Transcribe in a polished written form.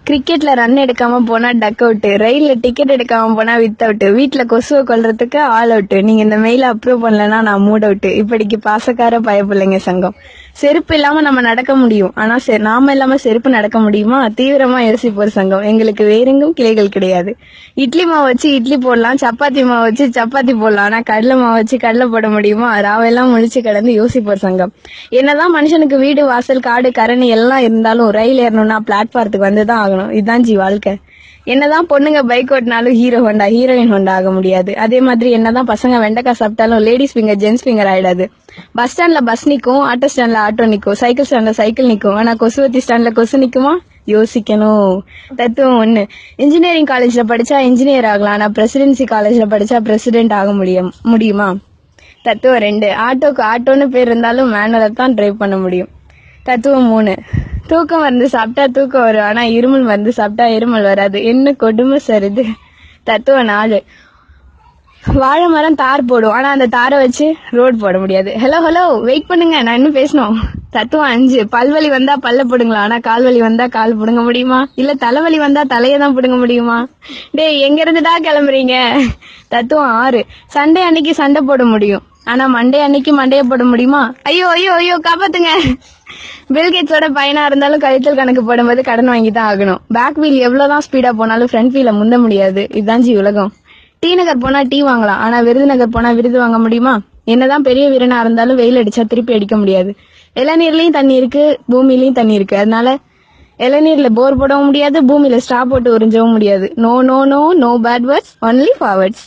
கிரிக்கெட்ல ரன் எடுக்காம போனா டக் அவுட், ரயில்ல டிக்கெட் எடுக்காம போனா வித் அவுட், வீட்டுல கொசுவை கொல்றதுக்கு ஆல் அவுட், நீங்க இந்த மெயில அப்ரூவ் பண்ணலன்னா நான் மூட் அவுட். இப்படிக்கு பாசக்கார பயப்பிள்ளைங்க சங்கம். செருப்பு இல்லாம நம்ம நடக்க முடியும், ஆனா நாம இல்லாம செருப்பு நடக்க முடியுமா? தீவிரமா யோசிப்போர் சங்கம். எங்களுக்கு வேறெங்கும் கிளைகள் கிடையாது. இட்லி மாவு வச்சு இட்லி போடலாம், சப்பாத்தி மாவு வச்சு சப்பாத்தி போடலாம், ஆனா கடலை மாவு வச்சு கடலை போட முடியுமா? ராவெல்லாம் முழிச்சு கிடந்து யோசிப்போர் சங்கம். என்னதான் மனுஷனுக்கு வீடு வாசல் காடு கரணி எல்லாம் இருந்தாலும் ரயில் ஏறணும்னா பிளாட்பாரத்துக்கு வந்துதான் ஆகணும். இதுதான் வாழ்க்கை. என்னதான் பொண்ணுங்க பைக் ஓட்டினாலும் ஹீரோ ஹோண்டா ஹீரோயின் ஹோண்டா ஆக முடியாது. அதே மாதிரி என்னதான் பசங்க வெண்டைக்காய் சாப்பிட்டாலும் லேடிஸ் ஃபிங்கர் ஜென்ஸ் ஃபிங்கர் ஆயிடாது. பஸ் ஸ்டாண்ட்ல பஸ் நிக்கும், ஆட்டோ ஸ்டாண்ட்ல ஆட்டோ நிக்கும், சைக்கிள் ஸ்டாண்ட்ல சைக்கிள் நிக்கும், ஆனா கொசுவத்தி ஸ்டாண்ட்ல கொசு நிக்குமா? யோசிக்கணும். தத்துவம் 1. இன்ஜினியரிங் காலேஜ்ல படிச்சா இன்ஜினியர் ஆகலாம், ஆனா பிரசிடென்சி காலேஜ்ல படிச்சா பிரசிடென்ட் ஆக முடியுமா? தத்துவம் 2. ஆட்டோக்கு ஆட்டோன்னு பேர் இருந்தாலும் மேனுவலை தான் டிரைவ் பண்ண முடியும். தத்துவம் 3. தூக்கம் மருந்து சாப்பிட்டா தூக்கம் வரும், ஆனா இருமல் மருந்து சாப்பிட்டா இருமல் வராது. என்ன கொடுமை சார் இது. தத்துவம் 4. வாழை மரம் தார் போடும், ஆனா அந்த தாரை வச்சு ரோடு போட முடியாது. ஹலோ வெயிட் பண்ணுங்க, நான் இன்னும் பேசணும். தத்துவம் 5. பல்வலி வந்தா பல்ல போடுங்களா, ஆனா கால்வலி வந்தா கால் புடுங்க முடியுமா? இல்ல தலைவலி வந்தா தலையை தான் புடுங்க முடியுமா? டேய், எங்க இருந்துடா கிளம்புறீங்க? தத்துவம் 6. சண்டே அன்னைக்கு சண்டை போட முடியும், ஆனா மண்டே அன்னைக்கு மண்டைய போட முடியுமா? ஐயோ காப்பாத்துங்க. பில்கேட்ஸோட பையனா இருந்தாலும் கழித்தல் கணக்கு போடும்போது கடன் வாங்கி தான் ஆகணும். பேக் வீல் எவ்வளவுதான் ஸ்பீடா போனாலும் ஃப்ரண்ட் வீல முந்த முடியாது. இதுதான் உலகம். டி நகர் போனா டீ வாங்கலாம், ஆனா விருதுநகர் போனா விருது வாங்க முடியுமா? என்னதான் பெரிய வீரனா இருந்தாலும் வெயில் அடிச்சா திருப்பி அடிக்க முடியாது. இளநீர்லயும் தண்ணி இருக்கு, பூமியிலயும் தண்ணி இருக்கு. அதனால இளநீர்ல போர் போடவும் முடியாது, பூமியில ஸ்ட்ரா போட்டு உறிஞ்சவும் முடியாது. No bad words, only forwards.